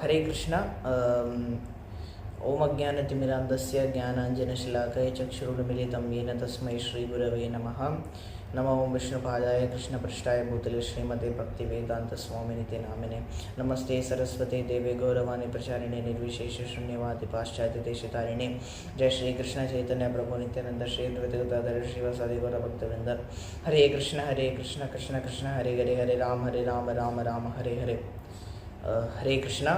हरे कृष्णा. ओम अज्ञानतिमिरान्धस्य ज्ञानाञ्जनशलाकया चक्षुरुन्मीलितं येन तस्मै श्रीगुरवे नमः. नमो विष्णुपादाय कृष्णपृष्ठाय भूतले श्रीमते भक्तिवेदान्तस्वामिनिते नामिने. नमस्ते सरस्वते देवे गौरवाणी प्रचारिणे निर्विशेषशून्यवादी पाश्चात्यदेशतारिणे. जय श्री कृष्ण चैतन्य प्रभु नित्यानंद श्री अद्वैतगदाधर श्रीवासादि गौरभक्तवृंद. हरे कृष्ण कृष्ण कृष्ण हरे हरे, हरे Ram Ram Ram Hare Hare. Hare Krishna.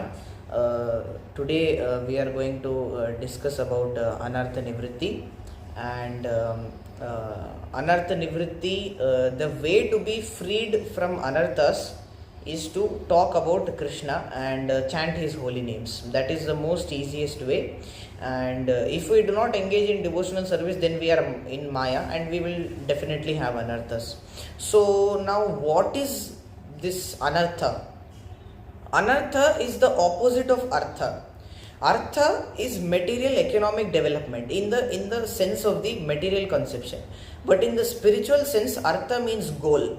Today we are going to discuss about Anartha-Nivrtti. And Anartha-Nivrtti, the way to be freed from anarthas is to talk about Krishna and chant his holy names. That is the most easiest way. And if we do not engage in devotional service, then we are in Maya and we will definitely have anarthas. So now what is this anartha? Anartha is the opposite of artha. Artha is material economic development in the sense of the material conception. But in the spiritual sense, artha means goal.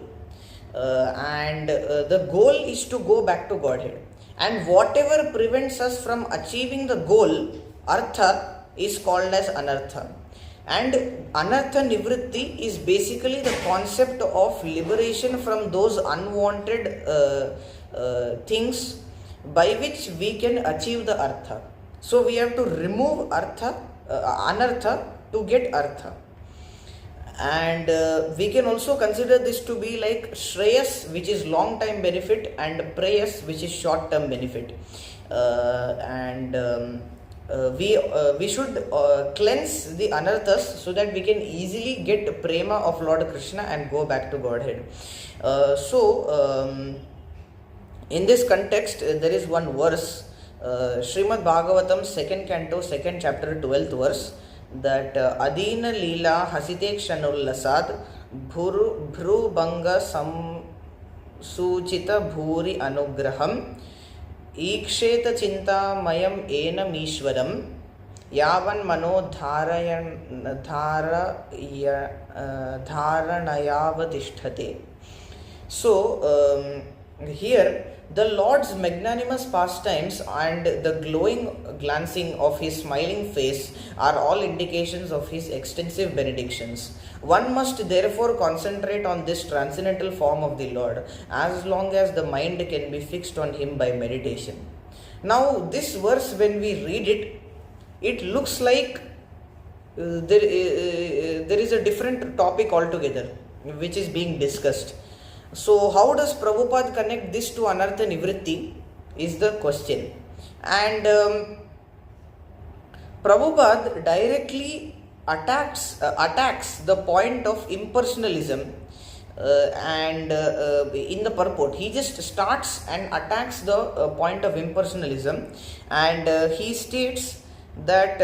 And the goal is to go back to Godhead. And whatever prevents us from achieving the goal, artha, is called as anartha. And Anartha-Nivrtti is basically the concept of liberation from those unwanted things by which we can achieve the artha. So we have to remove anartha to get artha. And we can also consider this to be like shreyas, which is long time benefit, and preyas, which is short term benefit. We should cleanse the anarthas so that we can easily get prema of Lord Krishna and go back to Godhead. In this context, there is one verse, Srimad Bhagavatam, 2nd canto, 2nd chapter, 12th verse, that Adina Leela Hasite Kshanullasad Bhru Banga Sam Suchita Bhuri Anugraham Iksheta Chinta Mayam Enam Ishwaram Yavan Mano Dharanayavadishthate. So, here the Lord's magnanimous pastimes and the glowing glancing of his smiling face are all indications of his extensive benedictions. One must therefore concentrate on this transcendental form of the Lord as long as the mind can be fixed on him by meditation. Now this verse, when we read it, it looks like there is a different topic altogether which is being discussed. So how does Prabhupada connect this to Anartha-Nivrtti is the question. And Prabhupada directly attacks the point of impersonalism and in the purport. He just starts and attacks the point of impersonalism, and he states that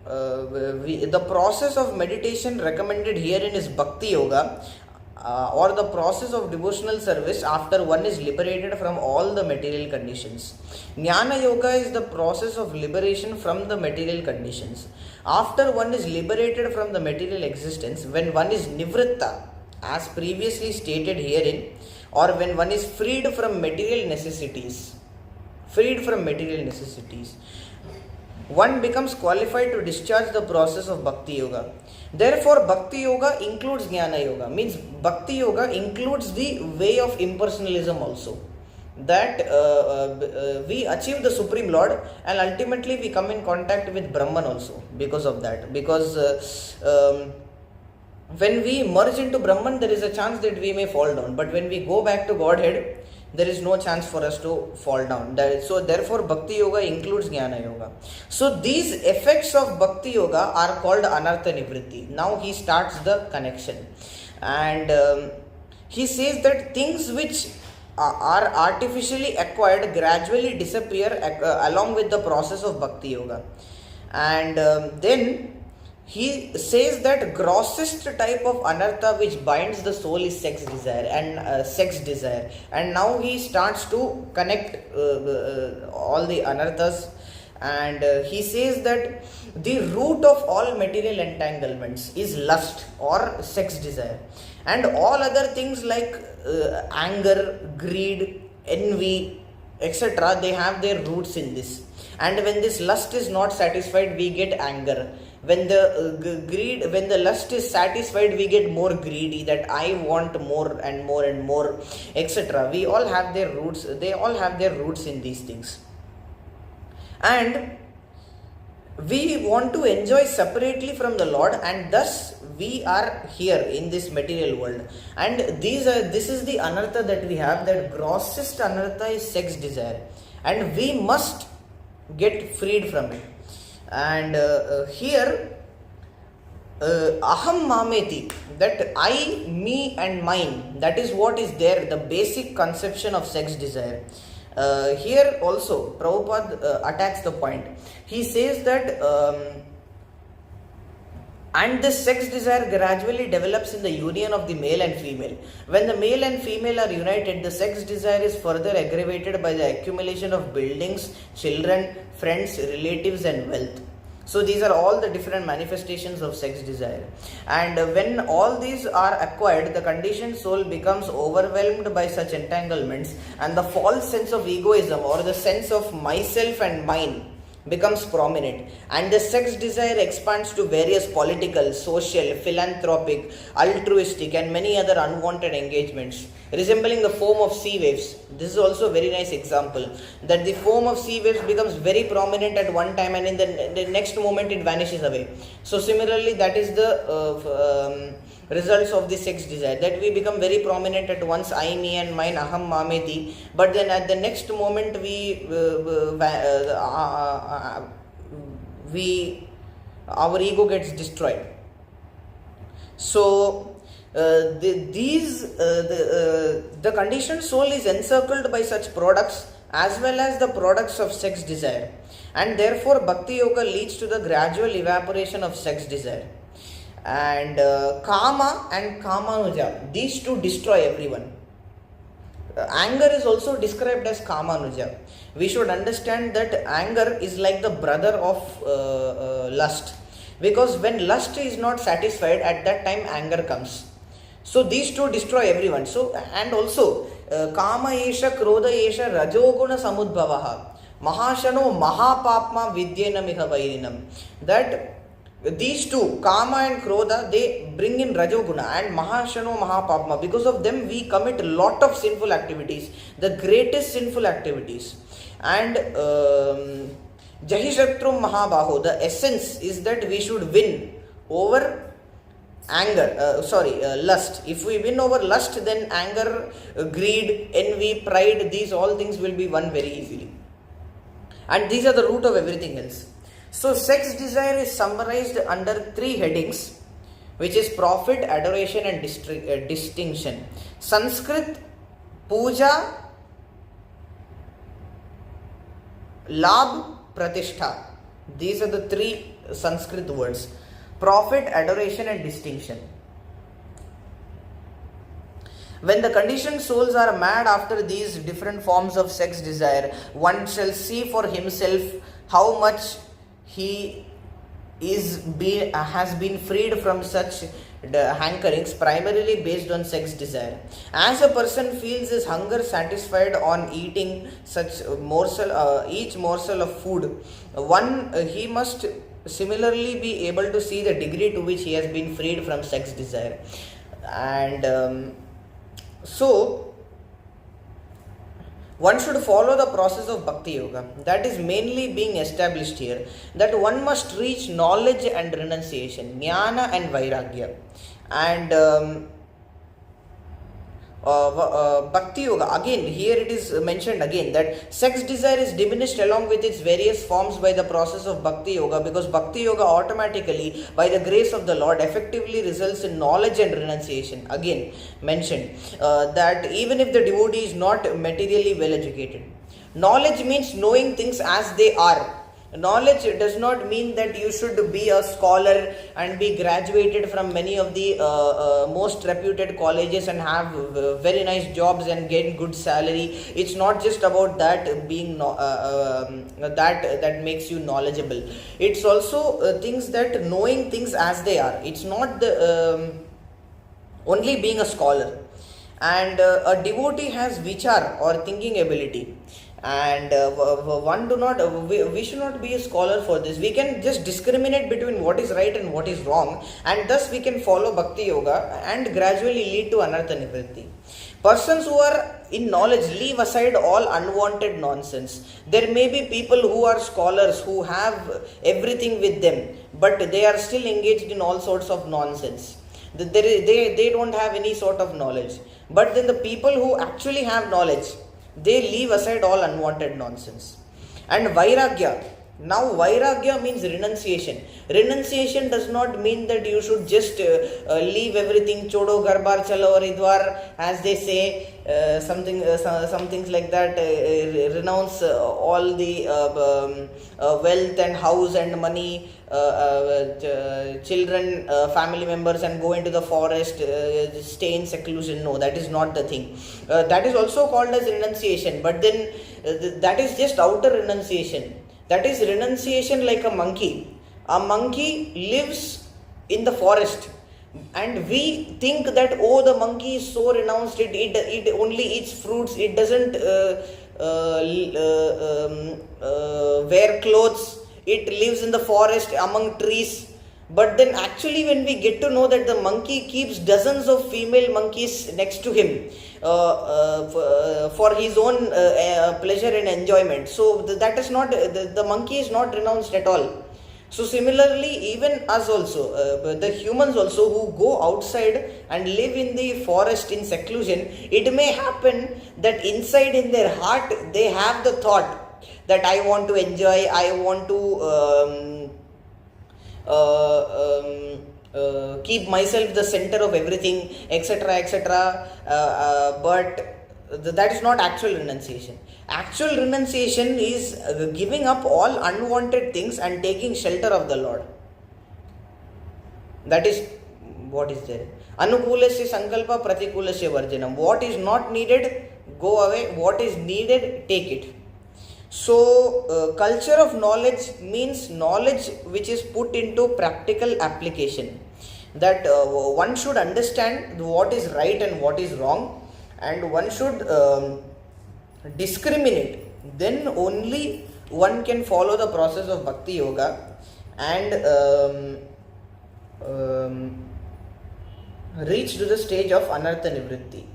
the process of meditation recommended herein is Bhakti Yoga, or the process of devotional service after one is liberated from all the material conditions. Jnana Yoga is the process of liberation from the material conditions. After one is liberated from the material existence, when one is Nivritta, as previously stated herein, or when one is freed from material necessities, one becomes qualified to discharge the process of Bhakti Yoga. Therefore, Bhakti Yoga includes Jnana Yoga. Means Bhakti Yoga includes the way of impersonalism also. That we achieve the Supreme Lord and ultimately we come in contact with Brahman also because of that. Because when we merge into Brahman, there is a chance that we may fall down. But when we go back to Godhead, there is no chance for us to fall down. So therefore Bhakti Yoga includes Jnana Yoga. So these effects of Bhakti Yoga are called Anartha-Nivrtti. Now he starts the connection. And he says that things which are artificially acquired gradually disappear along with the process of Bhakti Yoga. And then he says that grossest type of anartha which binds the soul is sex desire. And now he starts to connect all the anarthas, and he says that the root of all material entanglements is lust or sex desire, and all other things like anger, greed, envy, etc., they have their roots in this. And when this lust is not satisfied, we get anger. When the greed, when the lust is satisfied, we get more greedy, that I want more and more and more, etc. We all have their roots, they all have their roots in these things. And we want to enjoy separately from the Lord, and thus we are here in this material world. And this is the anartha that we have. That grossest anartha is sex desire, and we must get freed from it. And here aham mameti, that I, me and mine, that is what is there, the basic conception of sex desire. Here also Prabhupada attacks the point. He says that and this sex desire gradually develops in the union of the male and female. When the male and female are united, the sex desire is further aggravated by the accumulation of buildings, children, friends, relatives and wealth. So these are all the different manifestations of sex desire. And when all these are acquired, the conditioned soul becomes overwhelmed by such entanglements, and the false sense of egoism or the sense of myself and mine becomes prominent, and the sex desire expands to various political, social, philanthropic, altruistic and many other unwanted engagements, resembling the foam of sea waves. This is also a very nice example, that the foam of sea waves becomes very prominent at one time, and in the next moment it vanishes away. So similarly, that is the results of the sex desire, that we become very prominent at once, I, me and mine, aham mameti, but then at the next moment our ego gets destroyed. So the conditioned soul is encircled by such products as well as the products of sex desire, and therefore bhakti yoga leads to the gradual evaporation of sex desire. And kama and kamanuja, these two destroy everyone. Anger is also described as kamanuja. We should understand that anger is like the brother of lust, because when lust is not satisfied, at that time anger comes. So these two destroy everyone. So, and also kama esha krodha esha rajoguna samudbhavaha mahashano mahapapma vidyena miha vairinam, that these two, kama and krodha, they bring in rajoguna and mahashano mahapapma. Because of them we commit a lot of sinful activities, the greatest sinful activities. And jahishatrum mahabaho, the essence is that we should win over lust. If we win over lust, then anger, greed, envy, pride, these all things will be won very easily. And these are the root of everything else. So sex desire is summarized under three headings, which is profit, adoration and distinction. Sanskrit, puja, labh, pratishtha. These are the three Sanskrit words: profit, adoration and distinction. When the conditioned souls are mad after these different forms of sex desire, one shall see for himself how much he has been freed from such hankerings, primarily based on sex desire. As a person feels his hunger satisfied on eating such each morsel of food, he must similarly be able to see the degree to which he has been freed from sex desire. And so one should follow the process of bhakti yoga that is mainly being established here, that one must reach knowledge and renunciation, jnana and vairagya. And bhakti yoga, again here it is mentioned again that sex desire is diminished along with its various forms by the process of bhakti yoga, because bhakti yoga automatically, by the grace of the Lord, effectively results in knowledge and renunciation. Again mentioned that even if the devotee is not materially well educated, knowledge means knowing things as they are. Knowledge does not mean that you should be a scholar and be graduated from many of the most reputed colleges and have very nice jobs and get good salary. It's not just about that being that makes you knowledgeable. It's also things that knowing things as they are. It's not the only being a scholar. And a devotee has vichar or thinking ability. and one do not we should not be a scholar for this. We can just discriminate between what is right and what is wrong, and thus we can follow bhakti yoga and gradually lead to Anartha-Nivrtti. Persons who are in knowledge leave aside all unwanted nonsense. There may be people who are scholars who have everything with them, but they are still engaged in all sorts of nonsense. They don't have any sort of knowledge. But then the people who actually have knowledge, they leave aside all unwanted nonsense. And Vairagya. Now Vairagya means renunciation. Renunciation does not mean that you should just leave everything, chodo ghar bar chalo haridwar, as they say, some things like that, renounce all the wealth and house and money, children, family members, and go into the forest, stay in seclusion. No, that is not the thing. That is also called as renunciation, but then that is just outer renunciation. That is renunciation like a monkey. A monkey lives in the forest, and we think that, oh, the monkey is so renounced, it only eats fruits, it doesn't wear clothes, it lives in the forest among trees. But then actually when we get to know that the monkey keeps dozens of female monkeys next to him for his own pleasure and enjoyment, so that is not, the monkey is not renounced at all. So similarly, even us also, the humans also who go outside and live in the forest in seclusion, it may happen that inside in their heart they have the thought that I want to enjoy, I want to keep myself the center of everything, etc., etc. But that is not actual renunciation. Actual renunciation is giving up all unwanted things and taking shelter of the Lord. That is what is there. Anukulasya sankalpa, pratikulasya varjanam. What is not needed, go away. What is needed, take it. So, culture of knowledge means knowledge which is put into practical application. That one should understand what is right and what is wrong, and one should discriminate. Then only one can follow the process of bhakti yoga and reach to the stage of Anartha-Nivrtti.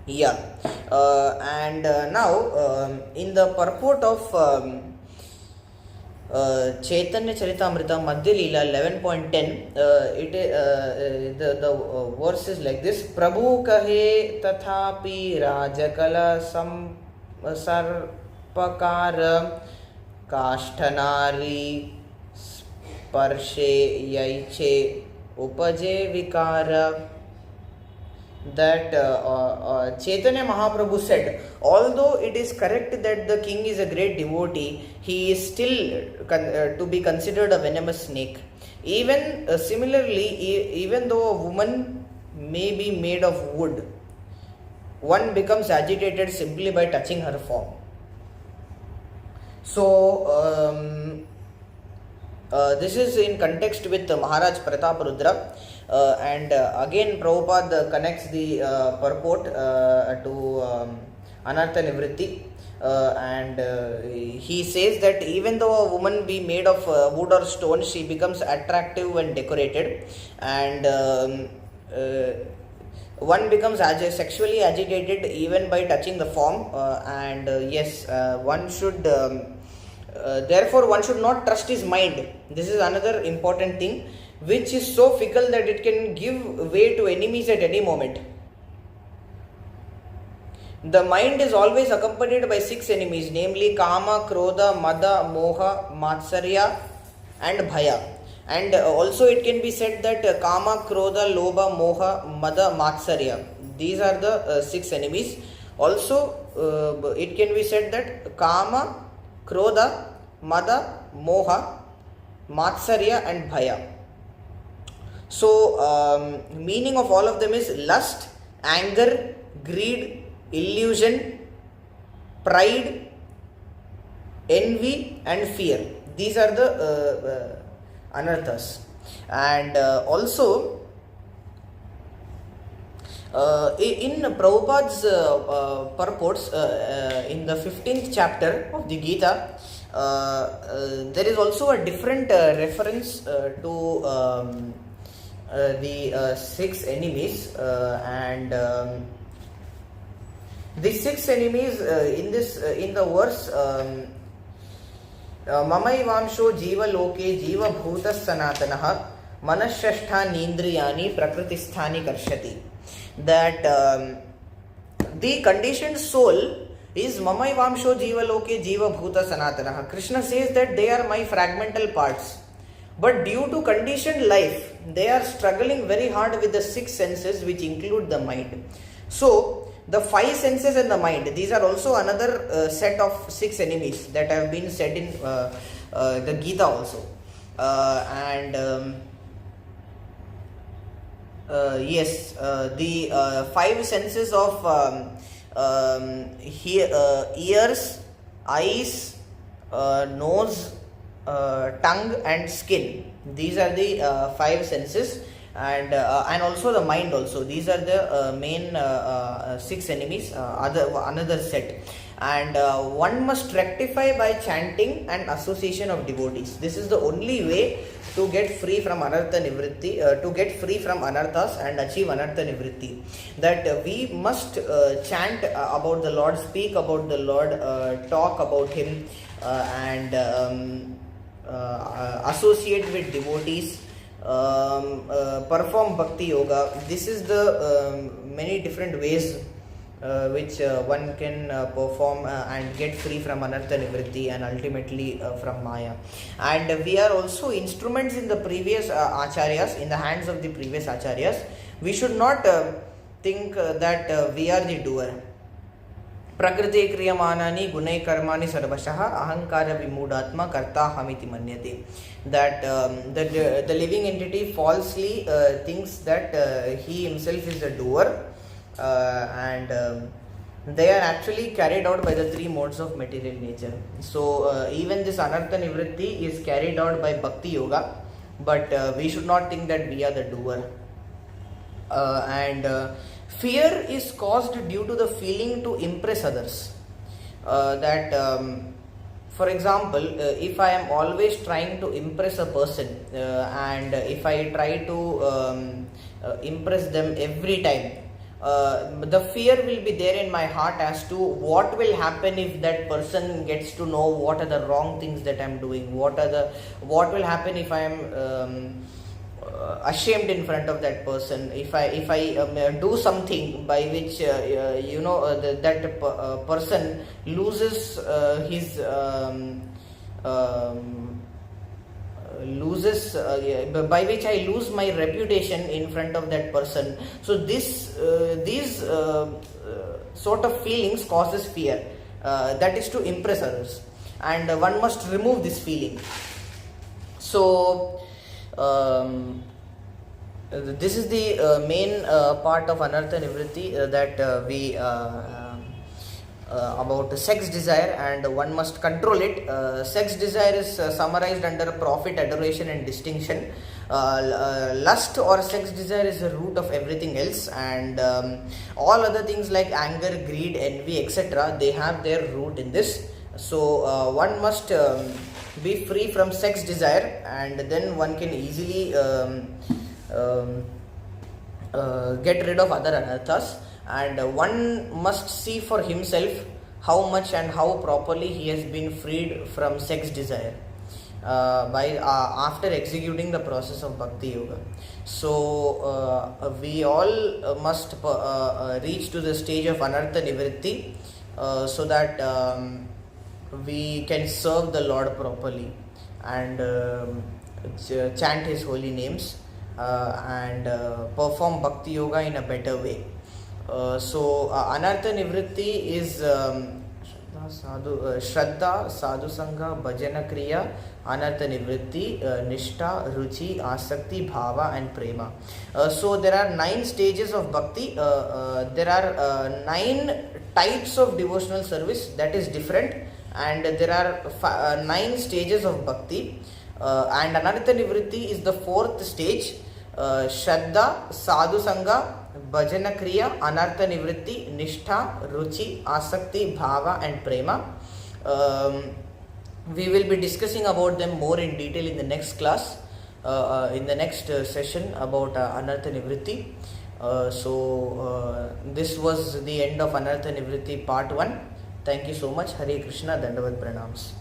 Yeah, and now in the purport of Chaitanya Charitamrita Madhya Leela 11.10, the verse is like this: Prabhu kahe tathapi rajakala sarpakara kashtanari sparshe yaiche upaje vikara. That Chaitanya Mahaprabhu said, although it is correct that the king is a great devotee, he is still to be considered a venomous snake. Even similarly, even though a woman may be made of wood, one becomes agitated simply by touching her form. So, this is in context with Maharaj Prataparudra. And again Prabhupada connects the purport to Anartha-Nivrtti, and he says that even though a woman be made of wood or stone, she becomes attractive and decorated, and one becomes sexually agitated even by touching the form, and yes, one should therefore one should not trust his mind. This is another important thing, which is so fickle that it can give way to enemies at any moment. The mind is always accompanied by 6 enemies, namely Kama, Krodha, Mada, Moha, Matsarya and Bhaya. And also it can be said that Kama, Krodha, Lobha, Moha, Mada, Matsarya, these are the 6 enemies. Also it can be said that Kama, Krodha, Mada, Moha, Matsarya and Bhaya. So, meaning of all of them is lust, anger, greed, illusion, pride, envy and fear. These are the anarthas. And also In Prabhupada's purports, in the 15th chapter of the Gita, there is also a different reference to the 6 enemies, and the 6 enemies in the verse, Mamaivamsho Jiva Loke Jiva Bhutas Sanatanaha Manashashthani Prakritisthani Karshati. That the conditioned soul is Mamaivamsho Jiva Loke Jiva Bhuta Sanatanaha. Krishna says that they are my fragmental parts. But due to conditioned life, they are struggling very hard with the 6 senses, which include the mind. So, the 5 senses and the mind, these are also another set of 6 enemies that have been said in the Gita also. Yes, the 5 senses of ears, eyes, nose, tongue and skin. These are the 5 senses, and also the mind also. These are the main 6 enemies, another set. And one must rectify by chanting and association of devotees. This is the only way to get free from Anartha-Nivrtti, to get free from anarthas and achieve Anartha-Nivrtti. That we must chant about the Lord, speak about the Lord, talk about Him, and associate with devotees, perform bhakti yoga. This is the many different ways which one can perform and get free from Anartha-Nivrtti and ultimately from Maya. And we are also instruments in the previous acharyas, in the hands of the previous acharyas. We should not think that we are the doer. Prakriti kriyamanani gunai karmani sarvashaha ahankara vimudatma karta hamiti manyate. That the living entity falsely thinks that he himself is the doer, and they are actually carried out by the 3 modes of material nature. So even this Anartha-Nivrtti is carried out by bhakti yoga, but we should not think that we are the doer. And fear is caused due to the feeling to impress others. For example, if I am always trying to impress a person, and if I try to impress them every time, the fear will be there in my heart as to what will happen if that person gets to know what are the wrong things that I am doing, what will happen if I am ashamed in front of that person, if I do something by which that person loses his by which I lose my reputation in front of that person. So these sort of feelings causes fear, that is to impress others, and one must remove this feeling. So this is the main part of Anartha-Nivrtti, that we about sex desire, and one must control it. Sex desire is summarized under profit, adoration and distinction. Lust or sex desire is the root of everything else, and all other things like anger, greed, envy, etc., they have their root in this. So one must be free from sex desire, and then one can easily get rid of other anarthas. And one must see for himself how much and how properly he has been freed from sex desire by after executing the process of bhakti yoga. So we all must reach to the stage of Anartha-Nivrtti, so that we can serve the Lord properly and chant His holy names, and perform bhakti yoga in a better way. So Anartha-Nivrtti is Shraddha, Sadhu Sangha, Bhajana Kriya, Anartha-Nivrtti, Nishtha, Ruchi, Asakti, Bhava and Prema. So there are 9 stages of bhakti. There are 9 types of devotional service, that is different, and there are 9 stages of bhakti, and Anartha-Nivrtti is the 4th stage. Shraddha, Sadhu Sangha, bhajana kriya, anartha nivritti, nishtha, ruchi, asakti, bhava and prema. We will be discussing about them more in detail in the next class, in the next session about Anartha-Nivrtti. This was the end of Anartha-Nivrtti part 1. Thank you so much. Hare Krishna, Dandavat Pranams.